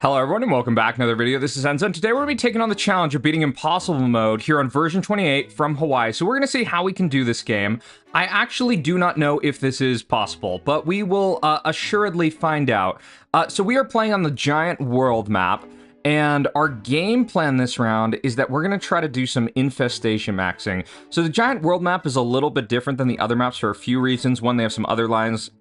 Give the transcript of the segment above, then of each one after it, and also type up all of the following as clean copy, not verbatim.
Hello everyone and welcome back to another video. This is Enzo and today we're going to be taking on the challenge of beating Impossible Mode here on version 28 from Hawaii. So we're going to see how we can do this game. I actually do not know if this is possible, but we will assuredly find out. So we are playing on the giant world map, and our game plan this round is that we're going to try to do some infestation maxing. So the giant world map is a little bit different than the other maps for a few reasons. One, they have some other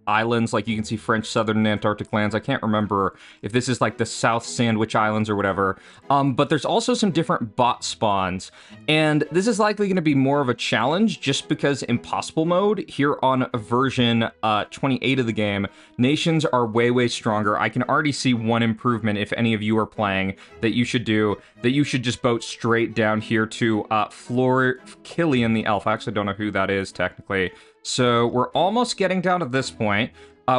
islands, like you can see French, Southern, and Antarctic lands. I can't remember if this is like the South Sandwich Islands or whatever. But there's also some different bot spawns. And this is likely going to be more of a challenge just because Impossible Mode here on version 28 of the game, nations are way, way stronger. I can already see one improvement if any of you are playing that you should do, that you should just boat straight down here to Killian the Elf. I actually don't know who that is technically. So we're almost getting down to this point.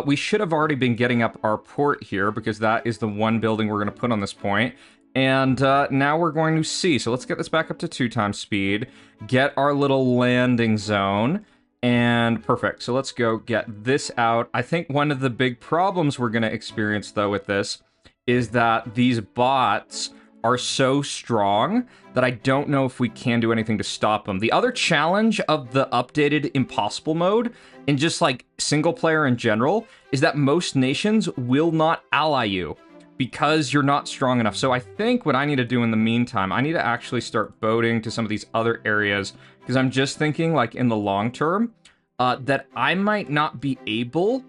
We should have already been getting up our port here because that is the one building we're going to put on this point. And now we're going to see. So let's get this back up to 2x speed, get our little landing zone, and perfect. So let's go get this out. I think one of the big problems we're going to experience though with this is that these bots are so strong that I don't know if we can do anything to stop them. The other challenge of the updated Impossible Mode, and just like single player in general, is that most nations will not ally you because you're not strong enough. So I think what I need to do in the meantime, I need to actually start boating to some of these other areas, because I'm just thinking like in the long term that I might not be able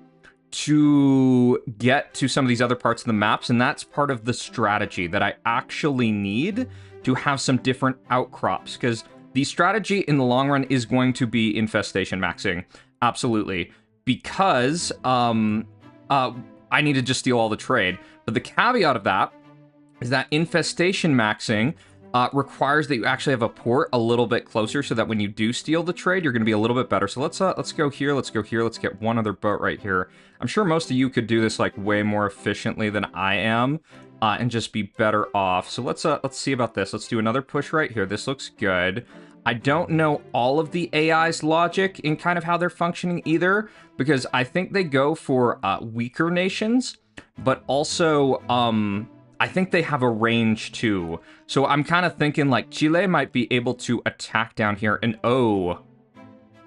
to get to some of these other parts of the maps, and that's part of the strategy that I actually need to have some different outcrops, because the strategy in the long run is going to be infestation maxing, absolutely, because I need to just steal all the trade. But the caveat of that is that infestation maxing requires that you actually have a port a little bit closer so that when you do steal the trade, you're going to be a little bit better. So let's go here, let's go here, let's get one other boat right here. I'm sure most of you could do this like way more efficiently than I am and just be better off. So let's see about this. Let's do another push right here. This looks good. I don't know all of the AI's logic in kind of how they're functioning either, because I think they go for weaker nations, but also I think they have a range too. So I'm kind of thinking like Chile might be able to attack down here, and oh,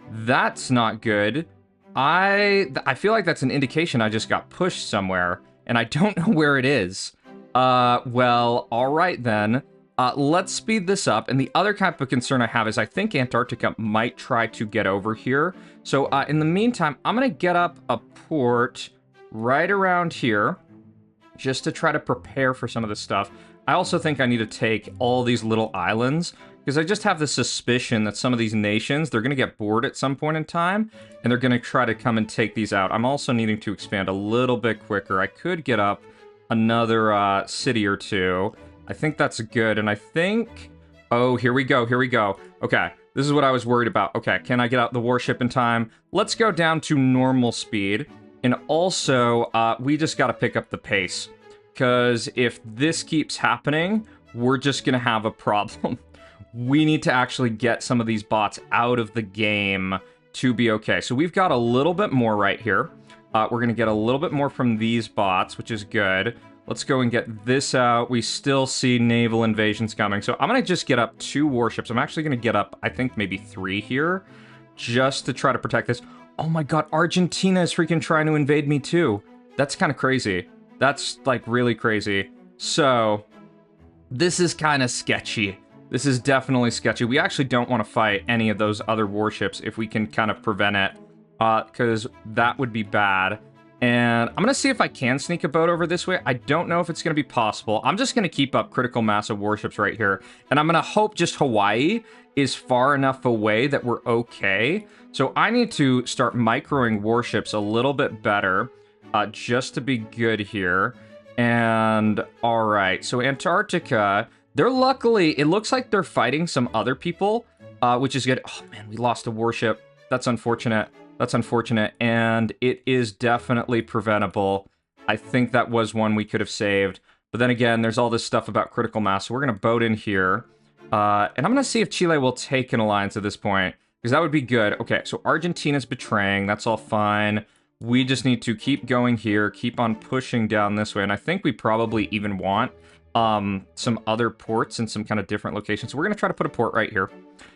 that's not good. I feel like that's an indication I just got pushed somewhere, and I don't know where it is. Well, all right then. Let's speed this up. And the other kind of concern I have is I think Antarctica might try to get over here. So in the meantime, I'm going to get up a port right around here, just to try to prepare for some of this stuff. I also think I need to take all these little islands, because I just have the suspicion that some of these nations, they're going to get bored at some point in time, and they're going to try to come and take these out. I'm also needing to expand a little bit quicker. I could get up another city or two. I think that's good, and I think... Oh, here we go, here we go. Okay, this is what I was worried about. Okay, can I get out the warship in time? Let's go down to normal speed. And also, we just got to pick up the pace, because if this keeps happening, we're just going to have a problem. We need to actually get some of these bots out of the game to be okay. So we've got a little bit more right here. We're going to get a little bit more from these bots, which is good. Let's go and get this out. We still see naval invasions coming. So I'm going to just get up 2 warships. I'm actually going to get up, I think, maybe 3 here, just to try to protect this. Oh my god, Argentina is freaking trying to invade me too. That's kind of crazy. That's like really crazy. So, this is kind of sketchy. This is definitely sketchy. We actually don't want to fight any of those other warships if we can kind of prevent it, because that would be bad. And I'm going to see if I can sneak a boat over this way. I don't know if it's going to be possible. I'm just going to keep up critical mass of warships right here. And I'm going to hope just Hawaii is far enough away that we're okay. So I need to start microing warships a little bit better, just to be good here. And all right, so Antarctica, they're luckily, it looks like they're fighting some other people, which is good. Oh man, we lost a warship. That's unfortunate. That's unfortunate, and it is definitely preventable. I think that was one we could have saved. But then again, there's all this stuff about critical mass, so we're going to boat in here. And I'm going to see if Chile will take an alliance at this point, because that would be good. Okay, so Argentina's betraying. That's all fine. We just need to keep going here, keep on pushing down this way, and I think we probably even want some other ports in some kind of different locations. So we're going to try to put a port right here.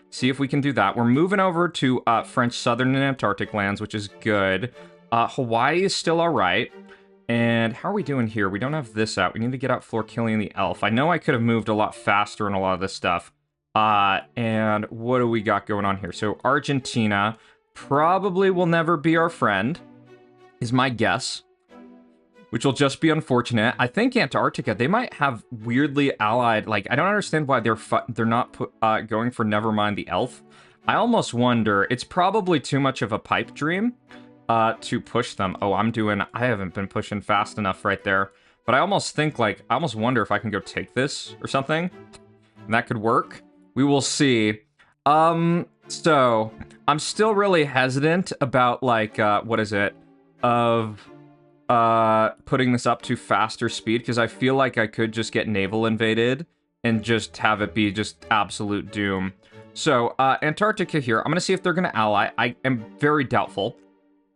See if we can do that. We're moving over to French Southern and Antarctic lands, which is good. Hawaii is still all right. And how are we doing here? We don't have this out. We need to get out Florkillian the Elf. I know I could have moved a lot faster in a lot of this stuff. And what do we got going on here? So Argentina probably will never be our friend, is my guess. Which will just be unfortunate. I think Antarctica, they might have weirdly allied, like, I don't understand why they're not going for Nevermind the Elf. I almost wonder, it's probably too much of a pipe dream to push them. Oh, I haven't been pushing fast enough right there. But I almost think, like, I almost wonder if I can go take this or something. And that could work. We will see. So, I'm still really hesitant about, like, what is it? Putting this up to faster speed, because I feel like I could just get naval invaded and just have it be just absolute doom. So, Antarctica here, I'm going to see if they're going to ally. I am very doubtful.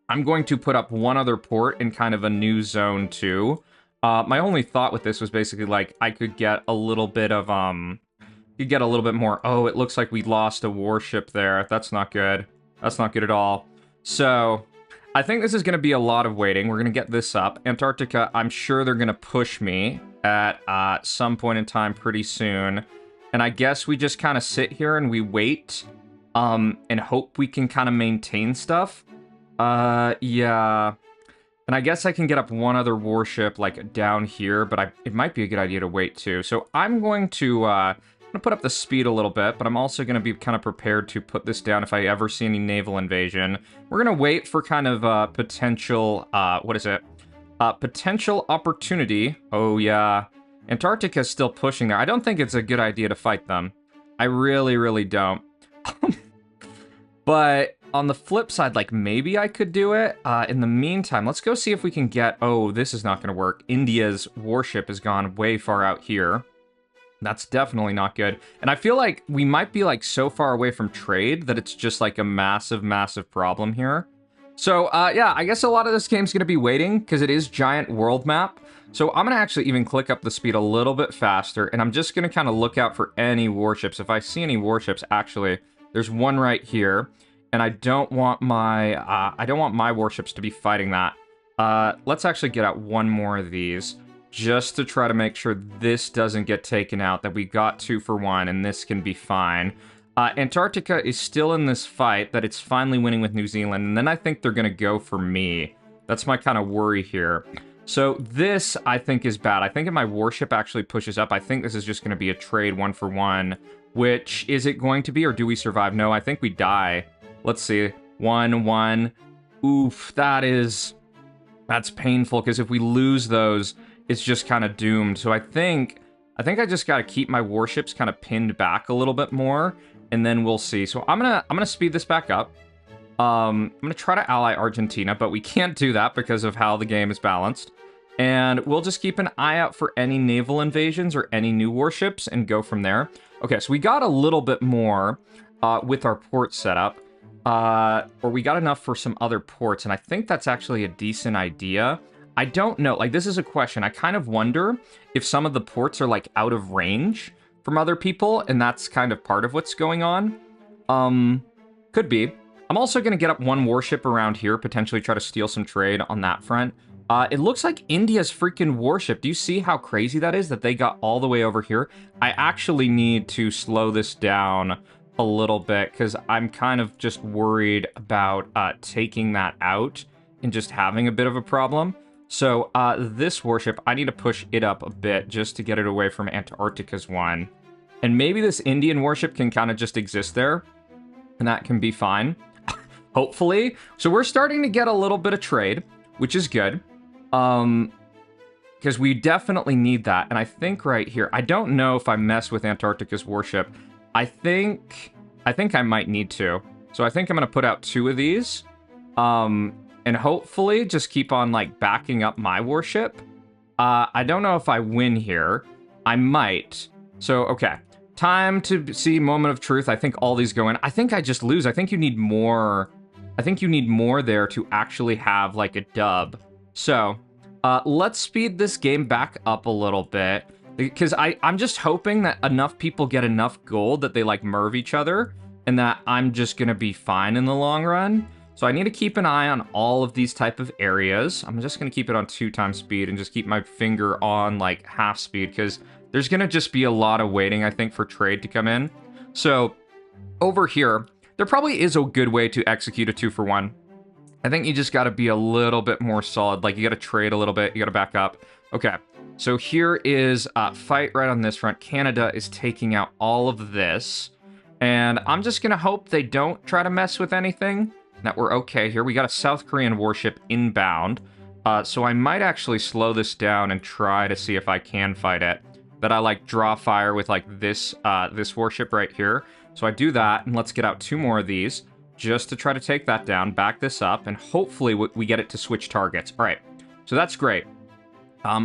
I'm going to put up one other port in kind of a new zone too. My only thought with this was basically like I could get a little bit of more. Oh, it looks like we lost a warship there. That's not good. That's not good at all. So I think this is going to be a lot of waiting. We're going to get this up. Antarctica, I'm sure they're going to push me at some point in time pretty soon. And I guess we just kind of sit here and we wait and hope we can kind of maintain stuff. Yeah. And I guess I can get up one other warship like down here, but it might be a good idea to wait too. So I'm going to put up the speed a little bit, but I'm also going to be kind of prepared to put this down if I ever see any naval invasion. We're going to wait for kind of potential, potential opportunity. Oh, yeah. Antarctica is still pushing there. I don't think it's a good idea to fight them. I really, really don't. But on the flip side, like, maybe I could do it. In the meantime, let's go see if we can get... Oh, this is not going to work. India's warship has gone way far out here. That's definitely not good. And I feel like we might be, like, so far away from trade that it's just, like, a massive, massive problem here. So, yeah, I guess a lot of this game's going to be waiting because it is giant world map. So I'm going to actually even click up the speed a little bit faster, and I'm just going to kind of look out for any warships. If I see any warships, actually, there's one right here, and I don't want my warships to be fighting that. Let's actually get out one more of these, just to try to make sure this doesn't get taken out, that we got 2 for 1, and this can be fine. Antarctica is still in this fight, that it's finally winning with New Zealand, and then I think they're going to go for me. That's my kind of worry here. So this, I think, is bad. I think if my warship actually pushes up, I think this is just going to be a trade 1 for 1, which, is it going to be, or do we survive? No, I think we die. Let's see. 1, 1. Oof, that's painful, because if we lose those, it's just kind of doomed. So I think I just got to keep my warships kind of pinned back a little bit more, and then we'll see. So I'm gonna speed this back up. I'm gonna try to ally Argentina, but we can't do that because of how the game is balanced. And we'll just keep an eye out for any naval invasions or any new warships and go from there. Okay, so we got a little bit more with our port setup. Or we got enough for some other ports, and I think that's actually a decent idea. I don't know. Like, this is a question. I kind of wonder if some of the ports are, like, out of range from other people, and that's kind of part of what's going on. Could be. I'm also going to get up one warship around here, potentially try to steal some trade on that front. It looks like India's freaking warship. Do you see how crazy that is, that they got all the way over here? I actually need to slow this down a little bit, because I'm kind of just worried about taking that out and just having a bit of a problem. So this warship, I need to push it up a bit just to get it away from Antarctica's one. And maybe this Indian warship can kind of just exist there, and that can be fine. Hopefully. So we're starting to get a little bit of trade, which is good. Because we definitely need that. And I think right here, I don't know if I mess with Antarctica's warship. I think I might need to. So I think I'm going to put out 2 of these. And hopefully just keep on, like, backing up my warship. I don't know if I win here. I might. So, okay. Time to see moment of truth. I think all these go in. I think I just lose. I think you need more I think you need more there to actually have like a dub. So let's speed this game back up a little bit, because I'm just hoping that enough people get enough gold that they like merv each other, and that I'm just gonna be fine in the long run. So I need to keep an eye on all of these type of areas. I'm just gonna keep it on 2x speed and just keep my finger on like half speed, because there's gonna just be a lot of waiting, I think, for trade to come in. So over here, there probably is a good way to execute a 2-for-1. I think you just got to be a little bit more solid. Like, you got to trade a little bit. You got to back up. Okay, so here is fight right on this front. Canada is taking out all of this. And I'm just going to hope they don't try to mess with anything. That we're okay here. We got a South Korean warship inbound. So I might actually slow this down and try to see if I can fight it. That I, like, draw fire with, like, this warship right here. So I do that, and let's get out 2 more of these, just to try to take that down, back this up, and hopefully we get it to switch targets. All right, so that's great.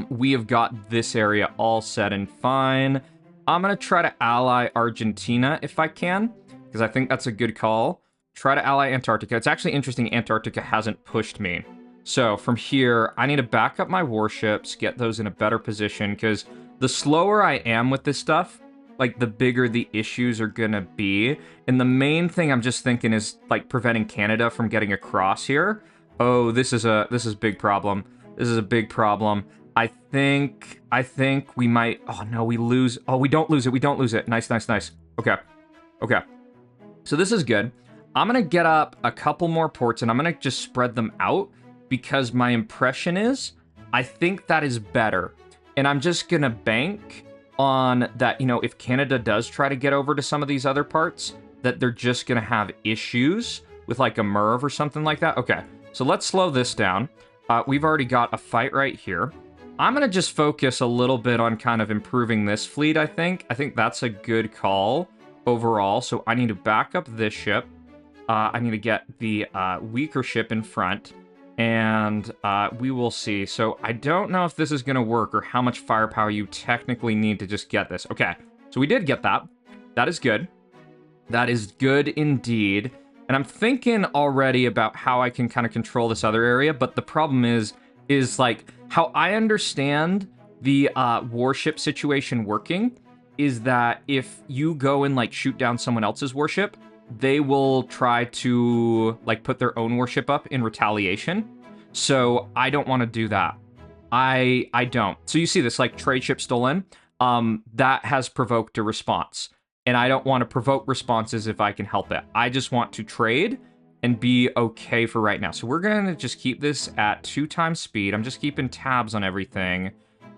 We have got this area all set and fine. I'm going to try to ally Argentina if I can, because I think that's a good call. Try to ally Antarctica. It's actually interesting Antarctica hasn't pushed me. So from here, I need to back up my warships, get those in a better position, because the slower I am with this stuff, like, the bigger the issues are gonna be. And the main thing I'm just thinking is, like, preventing Canada from getting across here. Oh, this is a big problem. This is a big problem. I think we might... Oh, no, we lose... Oh, we don't lose it. We don't lose it. Nice, nice, nice. Okay. Okay. So this is good. I'm gonna get up a couple more ports, and I'm gonna just spread them out, because my impression is, I think that is better. And I'm just gonna bank on that, you know, if Canada does try to get over to some of these other parts, that they're just gonna have issues with, like, a MERV or something like that. Okay, so let's slow this down. We've already got a fight right here. I'm gonna just focus a little bit on kind of improving this fleet, I think. I think that's a good call overall. So I need to back up this ship. I need to get the weaker ship in front. And we will see. So I don't know if this is going to work, or how much firepower you technically need to just get this. Okay, so we did get that. That is good. That is good indeed. And I'm thinking already about how I can kind of control this other area, but the problem is like, how I understand the warship situation working is that if you go and, like, shoot down someone else's warship, they will try to, like, put their own warship up in retaliation. So I don't want to do that. I don't. So you see this, like, trade ship stolen. That has provoked a response. And I don't want to provoke responses if I can help it. I just want to trade and be okay for right now. So we're going to just keep this at 2x speed. I'm just keeping tabs on everything.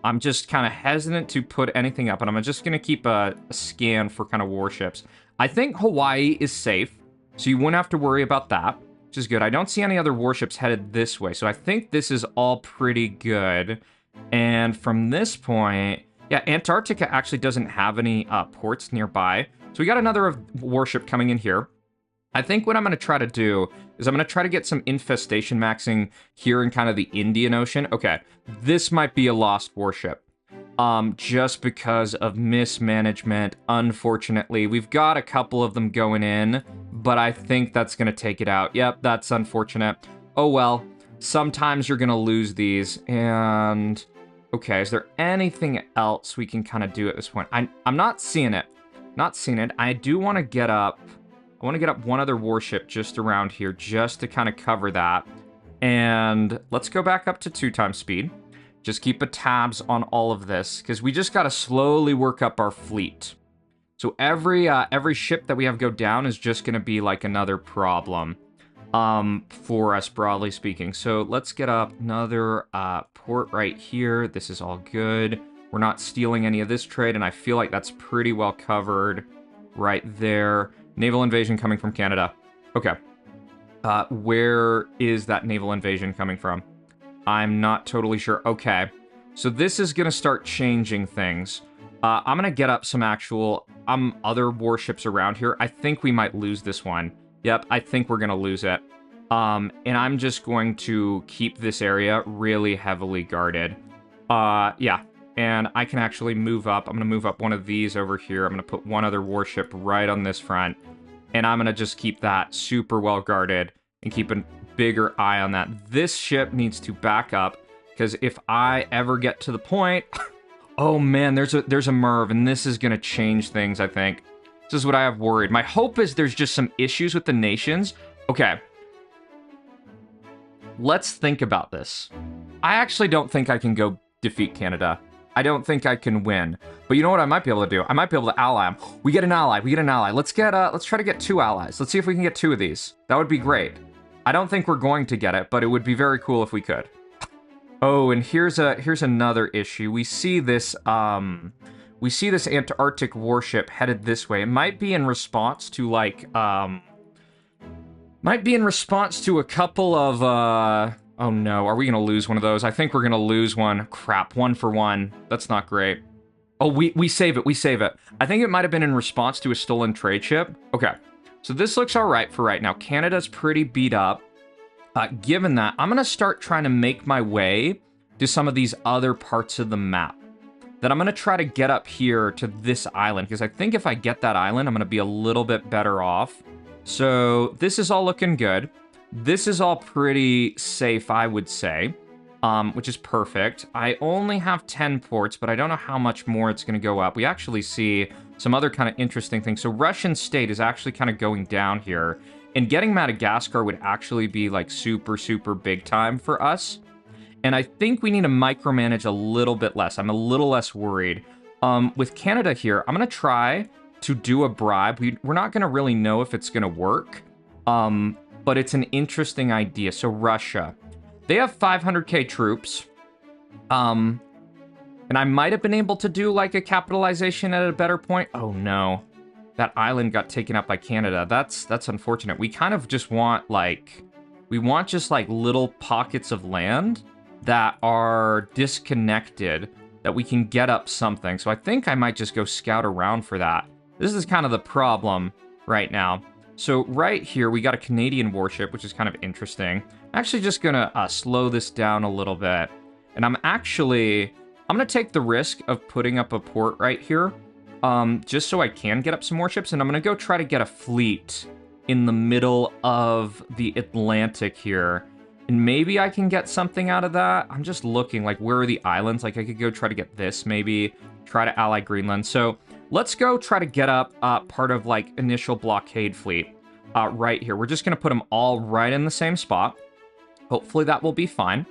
I'm just kind of hesitant to put anything up, and I'm just going to keep a scan for kind of warships. I think Hawaii is safe, so you wouldn't have to worry about that, which is good. I don't see any other warships headed this way, so I think this is all pretty good. And from this point, yeah, Antarctica actually doesn't have any ports nearby. So we got another warship coming in here. I think what I'm going to try to do is I'm going to try to get some infestation maxing here in kind of the Indian Ocean. Okay, this might be a lost warship. Just because of mismanagement, unfortunately. We've got a couple of them going in, but I think that's going to take it out. Yep, that's unfortunate. Oh well, sometimes you're going to lose these, and... Okay, is there anything else we can kind of do at this point? I'm not seeing it. Not seeing it. I do want to get up... I want to get up one other warship just around here, just to kind of cover that. And let's go back up to 2x speed. Just keep a tabs on all of this, because we just got to slowly work up our fleet. So every ship that we have go down is just going to be like another problem for us, broadly speaking. So let's get up another port right here. This is all good. We're not stealing any of this trade, and I feel like that's pretty well covered right there. Naval invasion coming from Canada. Okay. Where is that naval invasion coming from? I'm not totally sure. Okay. So this is going to start changing things. I'm going to get up some actual other warships around here. I think we might lose this one. Yep, I think we're going to lose it. And I'm just going to keep this area really heavily guarded. Yeah. And I can actually move up. I'm going to move up one of these over here. I'm going to put one other warship right on this front. And I'm going to just keep that super well guarded and keep a bigger eye on that. This ship needs to back up, because if I ever get to the point... oh man, there's a Merv, and this is going to change things, I think. This is what I have worried. My hope is there's just some issues with the nations. Okay. Let's think about this. I actually don't think I can go defeat Canada. I don't think I can win. But you know what I might be able to do? I might be able to ally them. We get an ally. We get an ally. Let's try to get 2 allies. Let's see if we can get 2 of these. That would be great. I don't think we're going to get it, but it would be very cool if we could. Oh, and here's another issue. We see this Antarctic warship headed this way. It might be in response to like might be in response to a couple of oh no, are we gonna lose one of those? I think we're gonna lose one. Crap, 1 for 1. That's not great. Oh, we save it, we save it. I think it might have been in response to a stolen trade ship. Okay, so this looks all right for right now. Canada's pretty beat up. Given that, I'm gonna start trying to make my way to some of these other parts of the map. Then I'm gonna try to get up here to this island, because I think if I get that island, I'm gonna be a little bit better off. So this is all looking good. This is all pretty safe, I would say, which is perfect. I only have 10 ports, but I don't know how much more it's gonna go up. We actually see some other kind of interesting things. So Russian state is actually kind of going down here. And getting Madagascar would actually be like super, super big time for us. And I think we need to micromanage a little bit less. I'm a little less worried. With Canada here, I'm going to try to do a bribe. We're not going to really know if it's going to work. But it's an interesting idea. So Russia, they have 500k troops. And I might have been able to do like a capitalization at a better point. Oh no. That island got taken up by Canada. That's unfortunate. We kind of just want like... we want just like little pockets of land that are disconnected that we can get up something. So I think I might just go scout around for that. This is kind of the problem right now. So right here, we got a Canadian warship, which is kind of interesting. I'm actually just gonna slow this down a little bit. And I'm gonna take the risk of putting up a port right here. Just so I can get up some more ships, and I'm gonna go try to get a fleet in the middle of the Atlantic here. And maybe I can get something out of that. I'm just looking, like, where are the islands? Like, I could go try to get this, maybe. Try to ally Greenland. So, let's go try to get up part of, like, initial blockade fleet right here. We're just gonna put them all right in the same spot. Hopefully that will be fine.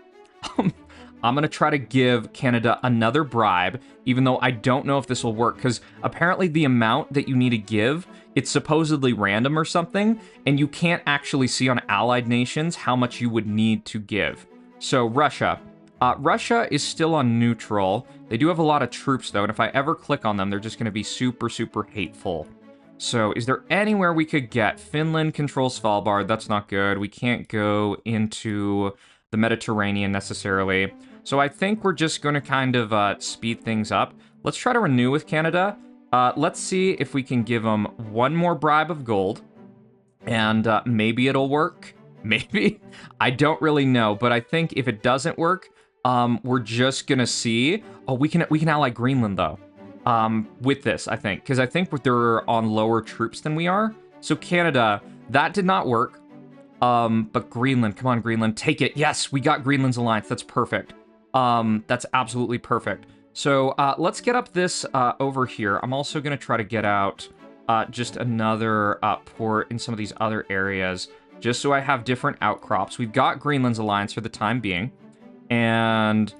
I'm going to try to give Canada another bribe, even though I don't know if this will work, because apparently the amount that you need to give, it's supposedly random or something, and you can't actually see on allied nations how much you would need to give. So Russia. Russia is still on neutral. They do have a lot of troops, though, and if I ever click on them, they're just going to be super, super hateful. So is there anywhere we could get? Finland controls Svalbard. That's not good. We can't go into the Mediterranean necessarily. So I think we're just going to kind of speed things up. Let's try to renew with Canada. Let's see if we can give them one more bribe of gold. And maybe it'll work. Maybe. I don't really know. But I think if it doesn't work, we're just going to see... oh, we can ally Greenland, though. With this, I think. Because I think they're on lower troops than we are. So Canada, that did not work. But Greenland, come on, Greenland, take it. Yes, we got Greenland's alliance. That's perfect. That's absolutely perfect. So, let's get up this, over here. I'm also going to try to get out, just another, port in some of these other areas, just so I have different outcrops. We've got Greenland's alliance for the time being. And,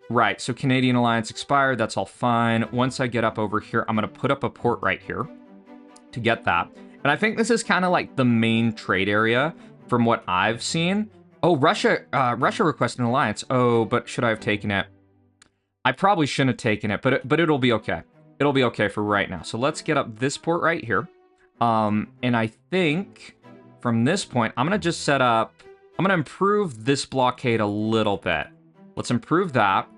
right, so Canadian alliance expired. That's all fine. Once I get up over here, I'm going to put up a port right here to get that. And I think this is kind of like the main trade area from what I've seen. Oh, Russia requested an alliance. Oh, but should I have taken it? I probably shouldn't have taken it, but it'll be okay. It'll be okay for right now. So let's get up this port right here. And I think from this point, I'm going to just set up... I'm going to improve this blockade a little bit. Let's improve that.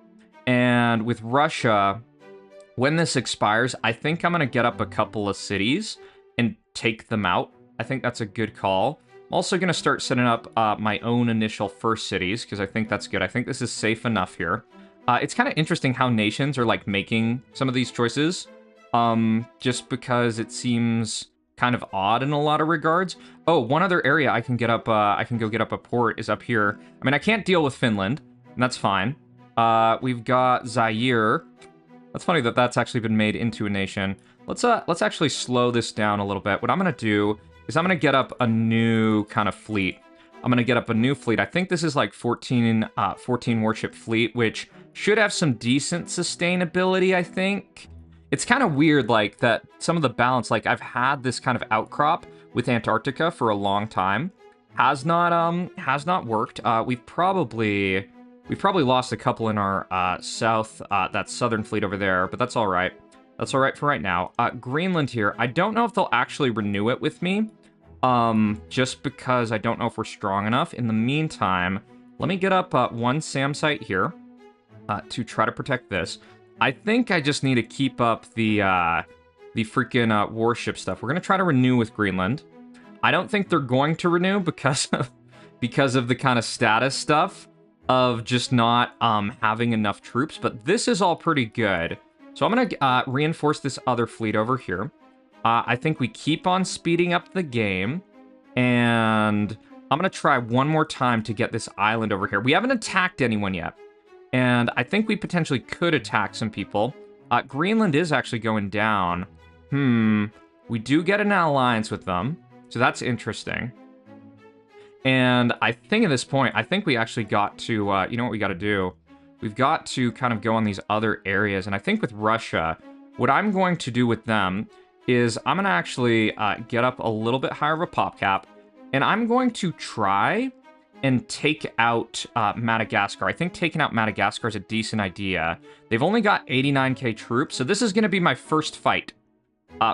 And with Russia, when this expires, I think I'm going to get up a couple of cities and take them out. I think that's a good call. I'm also going to start setting up my own initial first cities, because I think that's good. I think this is safe enough here. It's kind of interesting how nations are, like, making some of these choices. Just because it seems kind of odd in a lot of regards. Oh, one other area I can get up, I can go get up a port is up here. I mean, I can't deal with Finland, and that's fine. We've got Zaire. That's funny that that's actually been made into a nation. Let's actually slow this down a little bit. What I'm gonna do is I'm gonna get up a new kind of fleet. I'm gonna get up a new fleet. I think this is like 14 warship fleet, which should have some decent sustainability, I think. It's kind of weird, like, that some of the balance, like, I've had this kind of outcrop with Antarctica for a long time. Has not worked. We've probably lost a couple in our that southern fleet over there, but that's all right. That's all right for right now. Greenland here, I don't know if they'll actually renew it with me, just because I don't know if we're strong enough. In the meantime, let me get up one SAM site here to try to protect this. I think I just need to keep up the freaking warship stuff. We're gonna try to renew with Greenland. I don't think they're going to renew because of the kind of status stuff of just not having enough troops, but this is all pretty good. So I'm gonna reinforce this other fleet over here. I think we keep on speeding up the game, and I'm gonna try one more time to get this island over here. We haven't attacked anyone yet, and I think we potentially could attack some people. Greenland is actually going down. We do get an alliance with them, so that's interesting. And I think at this point, I think we actually got to, you know what we got to do? We've got to kind of go on these other areas. And I think with Russia, what I'm going to do with them is I'm going to actually get up a little bit higher of a pop cap. And I'm going to try and take out Madagascar. I think taking out Madagascar is a decent idea. They've only got 89k troops, so this is going to be my first fight.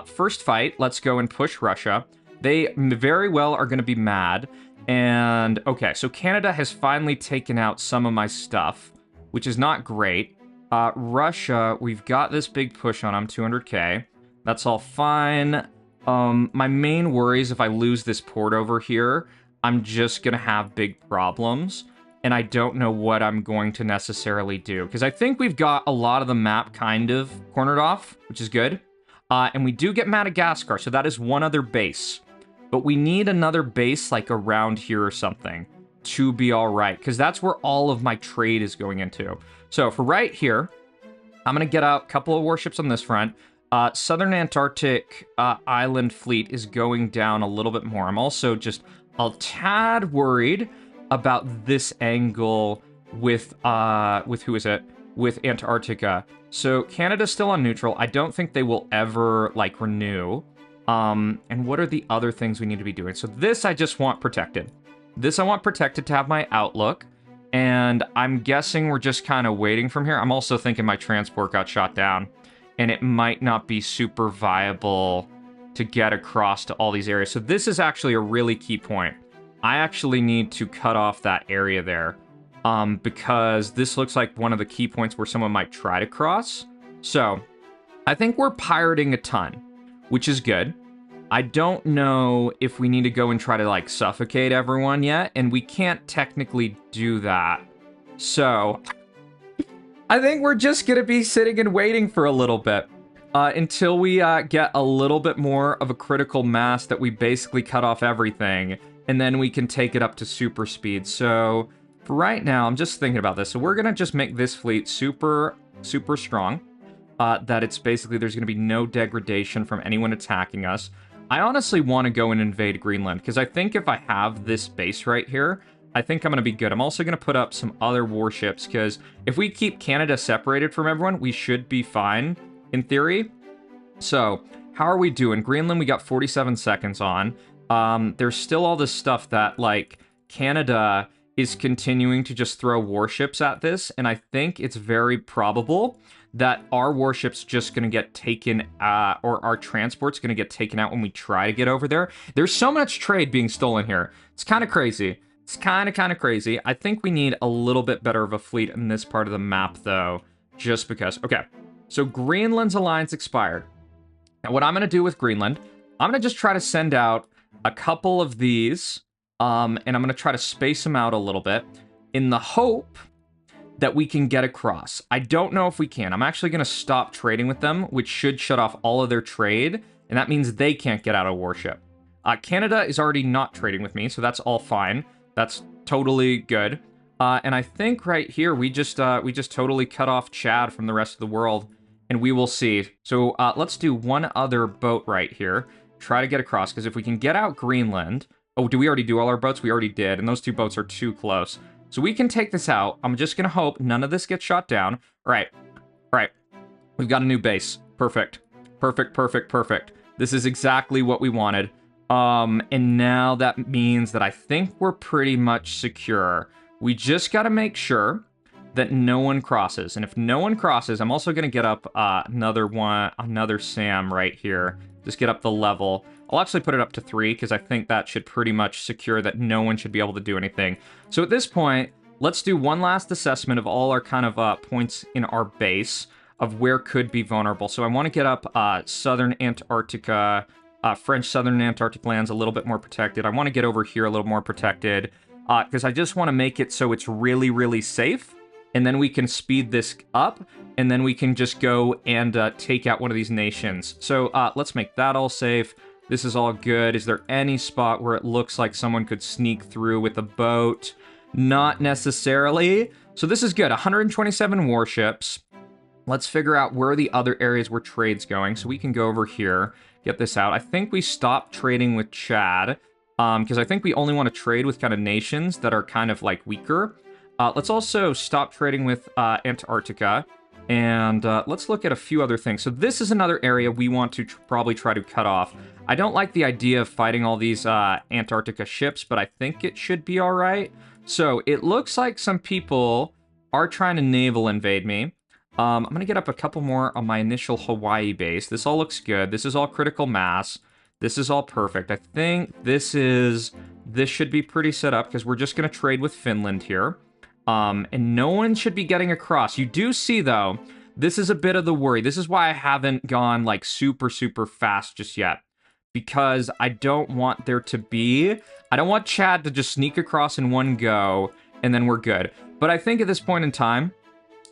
First fight, let's go and push Russia. They very well are going to be mad. And, okay, so Canada has finally taken out some of my stuff, which is not great. Russia, we've got this big push on them, 200k. That's all fine. My main worry is if I lose this port over here, I'm just going to have big problems. And I don't know what I'm going to necessarily do. Because I think we've got a lot of the map kind of cornered off, which is good. And we do get Madagascar, so that is one other base. But we need another base, like, around here or something to be all right, because that's where all of my trade is going into. So for right here, I'm going to get a couple of warships on this front. Southern Antarctic island fleet is going down a little bit more. I'm also just a tad worried about this angle with who is it? With Antarctica. So Canada's still on neutral. I don't think they will ever, like, renew. And what are the other things we need to be doing? So this I just want protected. This I want protected to have my outlook. And I'm guessing we're just kind of waiting from here. I'm also thinking my transport got shot down. And it might not be super viable to get across to all these areas. So this is actually a really key point. I actually need to cut off that area there. Because this looks like one of the key points where someone might try to cross. So I think we're pirating a ton, which is good. I don't know if we need to go and try to, like, suffocate everyone yet, and we can't technically do that. So I think we're just gonna be sitting and waiting for a little bit until we get a little bit more of a critical mass that we basically cut off everything, and then we can take it up to super speed. So for right now, I'm just thinking about this. So we're gonna just make this fleet super, super strong. That it's basically, there's going to be no degradation from anyone attacking us. I honestly want to go and invade Greenland, because I think if I have this base right here, I think I'm going to be good. I'm also going to put up some other warships, because if we keep Canada separated from everyone, we should be fine, in theory. So, how are we doing? Greenland, we got 47 seconds on. There's still all this stuff that, like, Canada is continuing to just throw warships at this, and I think it's very probable that our warship's just going to get taken, or our transport's going to get taken out when we try to get over there. There's so much trade being stolen here. It's kind of crazy. It's kind of crazy. I think we need a little bit better of a fleet in this part of the map, though, just because. Okay, so Greenland's alliance expired. Now, what I'm going to do with Greenland, I'm going to just try to send out a couple of these, and I'm going to try to space them out a little bit in the hope that we can get across. I don't know if we can. I'm actually going to stop trading with them, which should shut off all of their trade, and that means they can't get out of warship. Canada is already not trading with me, so that's all fine. That's totally good. And I think right here we just totally cut off Chad from the rest of the world, and we will see. So let's do one other boat right here. Try to get across, because if we can get out Greenland... Oh, do we already do all our boats? We already did, and those 2 boats are too close. So we can take this out. I'm just going to hope none of this gets shot down. All right. All right. We've got a new base. Perfect. Perfect, perfect, perfect. This is exactly what we wanted. And now that means that I think we're pretty much secure. We just got to make sure that no one crosses. And if no one crosses, I'm also going to get up another SAM right here. Just get up the level. I'll actually put it up to 3 because I think that should pretty much secure that no one should be able to do anything. So at this point, let's do one last assessment of all our kind of points in our base of where could be vulnerable. So I want to get up southern Antarctica, French southern Antarctic lands a little bit more protected. I want to get over here a little more protected because I just want to make it so it's really, really safe. And then we can speed this up, and then we can just go and take out one of these nations. So let's make that all safe. This is all good. Is there any spot where it looks like someone could sneak through with a boat? Not necessarily. So this is good. 127 warships. Let's figure out where are the other areas where trade's going. So we can go over here, get this out. I think we stopped trading with Chad, because I think we only want to trade with kind of nations that are kind of like weaker. Let's also stop trading with Antarctica, and let's look at a few other things. So this is another area we want to probably try to cut off. I don't like the idea of fighting all these Antarctica ships, but I think it should be all right. So it looks like some people are trying to naval invade me. I'm going to get up a couple more on my initial Hawaii base. This all looks good. This is all critical mass. This is all perfect. I think this should be pretty set up because we're just going to trade with Finland here. And no one should be getting across. You do see, though, this is a bit of the worry. This is why I haven't gone, like, super, super fast just yet. Because I don't want there to be... I don't want Chad to just sneak across in one go, and then we're good. But I think at this point in time,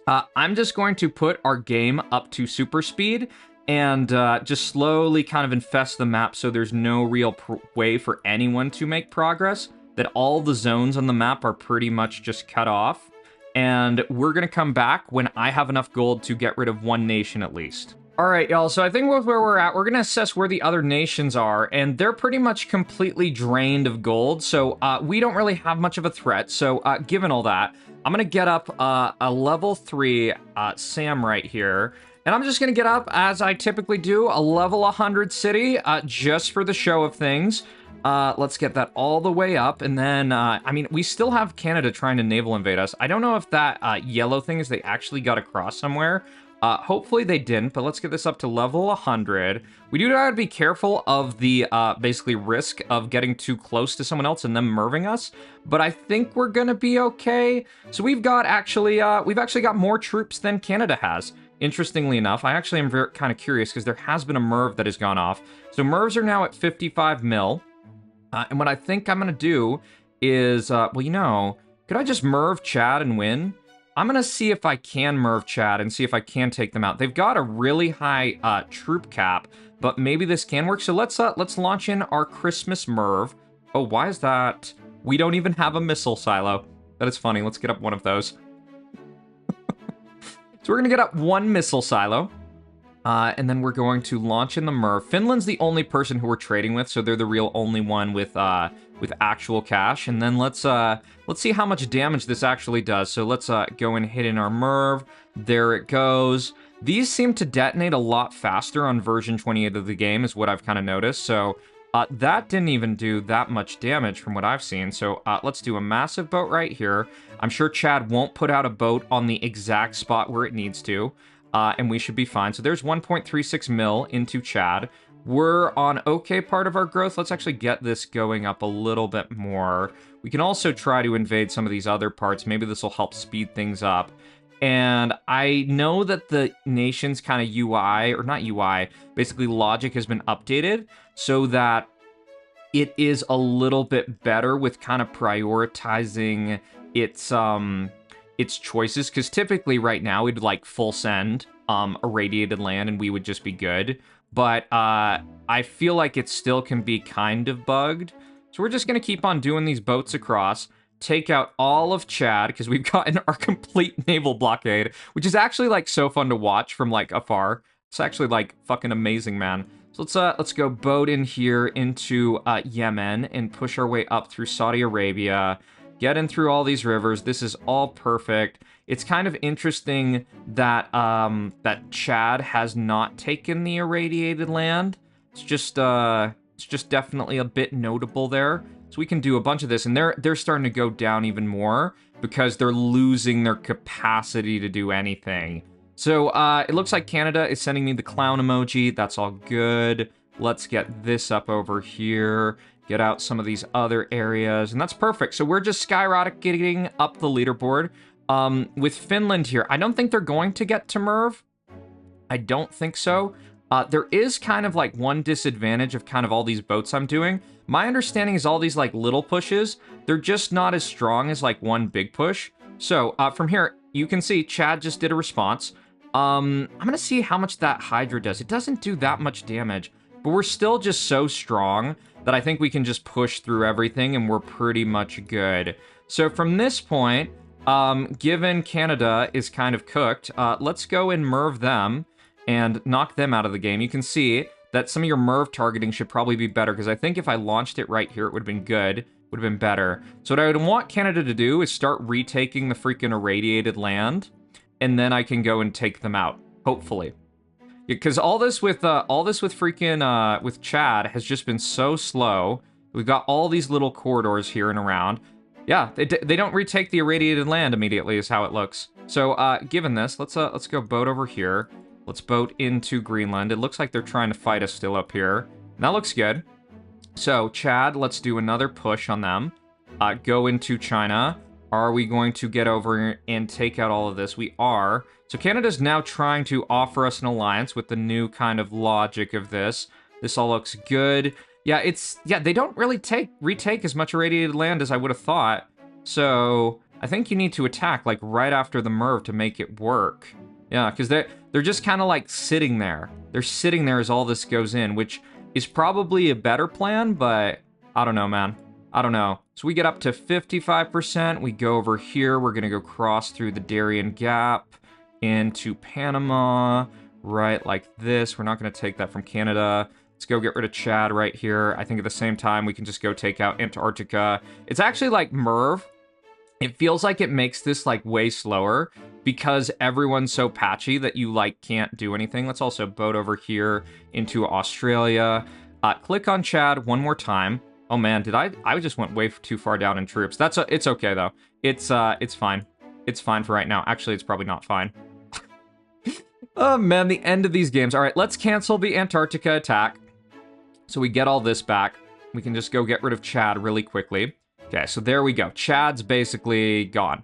I'm just going to put our game up to super speed and just slowly kind of infest the map so there's no real way for anyone to make progress. That all the zones on the map are pretty much just cut off. And we're going to come back when I have enough gold to get rid of one nation at least. All right, y'all, so I think with where we're at, we're going to assess where the other nations are, and they're pretty much completely drained of gold, so we don't really have much of a threat. So given all that, I'm going to get up a level 3 SAM right here, and I'm just going to get up, as I typically do, a level 100 city, just for the show of things. Let's get that all the way up, and then, I mean, we still have Canada trying to naval invade us. I don't know if that yellow thing is they actually got across somewhere. Hopefully they didn't, but let's get this up to level 100. We do have to be careful of the, basically, risk of getting too close to someone else and them merving us, but I think we're gonna be okay. So we've got actually, we've actually got more troops than Canada has. Interestingly enough, I actually am kind of curious, because there has been a merv that has gone off. So mervs are now at 55 mil. And what I think I'm going to do is, well, you know, could I just merv Chad and win? I'm going to see if I can merv Chad and see if I can take them out. They've got a really high troop cap, but maybe this can work. So let's launch in our Christmas merv. Oh, why is that? We don't even have a missile silo. That is funny. Let's get up one of those. So we're going to get up one missile silo. And then we're going to launch in the merv. Finland's the only person who we're trading with, so they're the real only one with actual cash. And then let's see how much damage this actually does. So let's go and hit in our merv. There it goes. These seem to detonate a lot faster on version 28 of the game, is what I've kind of noticed. So that didn't even do that much damage from what I've seen. So let's do a massive boat right here. I'm sure Chad won't put out a boat on the exact spot where it needs to. And we should be fine. So there's 1.36 mil into Chad. We're on okay part of our growth. Let's actually get this going up a little bit more. We can also try to invade some of these other parts. Maybe this will help speed things up. And I know that the nation's kind of UI, or not UI, basically logic has been updated so that it is a little bit better with kind of prioritizing its its choices, because typically right now we'd like full send irradiated land and we would just be good. But I feel like it still can be kind of bugged. So we're just going to keep on doing these boats across, take out all of Chad, because we've gotten our complete naval blockade, which is actually like so fun to watch from like afar. It's actually like fucking amazing, man. So let's go boat in here into Yemen and push our way up through Saudi Arabia, get in through all these rivers. This is all perfect. It's kind of interesting that that Chad has not taken the irradiated land. It's just definitely a bit notable there. So we can do a bunch of this, and they're starting to go down even more because they're losing their capacity to do anything. So it looks like Canada is sending me the clown emoji. That's all good. Let's get this up over here. Get out some of these other areas, and that's perfect. So we're just skyrocketing up the leaderboard. With Finland here, I don't think they're going to get to Merv. I don't think so. There is kind of like one disadvantage of kind of all these boats I'm doing. My understanding is all these like little pushes, they're just not as strong as like one big push. So from here, you can see Chad just did a response. I'm gonna see how much that Hydra does. It doesn't do that much damage, but we're still just so strong that I think we can just push through everything and we're pretty much good. So from this point, given Canada is kind of cooked, let's go and Merv them and knock them out of the game. You can see that some of your Merv targeting should probably be better, because I think if I launched it right here, it would have been good. Would have been better. So what I would want Canada to do is start retaking the freaking irradiated land, and then I can go and take them out, hopefully. Because all this with freaking with Chad has just been so slow. We've got all these little corridors here and around. Yeah, they don't retake the irradiated land immediately, is how it looks. So given this, let's go boat over here. Let's boat into Greenland. It looks like they're trying to fight us still up here. And that looks good. So Chad, let's do another push on them. Go into China. Are we going to get over and take out all of this? We are. So Canada's now trying to offer us an alliance with the new kind of logic of this. This all looks good. Yeah, they don't really retake as much irradiated land as I would have thought. So I think you need to attack like right after the Merv to make it work. Yeah, because they're just kind of like sitting there. They're sitting there as all this goes in, which is probably a better plan, but I don't know, man. I don't know. So we get up to 55%. We go over here. We're going to go cross through the Darien Gap into Panama, right like this. We're not going to take that from Canada. Let's go get rid of Chad right here. I think at the same time, we can just go take out Antarctica. It's actually like Merv. It feels like it makes this like way slower because everyone's so patchy that you like can't do anything. Let's also boat over here into Australia. Click on Chad one more time. Oh man, I just went way too far down in troops. It's okay though. It's fine. It's fine for right now. Actually, it's probably not fine. Oh man, the end of these games. All right, let's cancel the Antarctica attack. So we get all this back. We can just go get rid of Chad really quickly. Okay, so there we go. Chad's basically gone.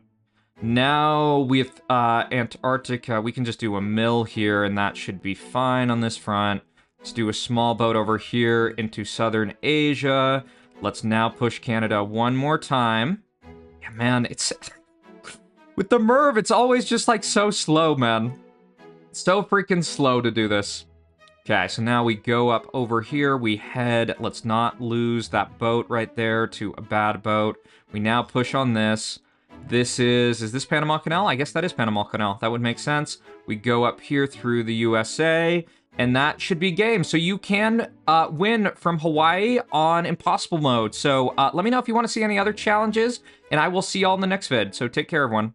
Now with Antarctica, we can just do a mill here, and that should be fine on this front. Let's do a small boat over here into Southern Asia. Let's now push Canada one more time. Yeah, man, it's... with the Merv, it's always just, like, so slow, man. It's so freaking slow to do this. Okay, so now we go up over here. We head... Let's not lose that boat right there to a bad boat. We now push on this. This is this Panama Canal? I guess that is Panama Canal. That would make sense. We go up here through the USA... and that should be game. So you can win from Hawaii on Impossible Mode. So let me know if you want to see any other challenges, and I will see y'all in the next vid. So take care, everyone.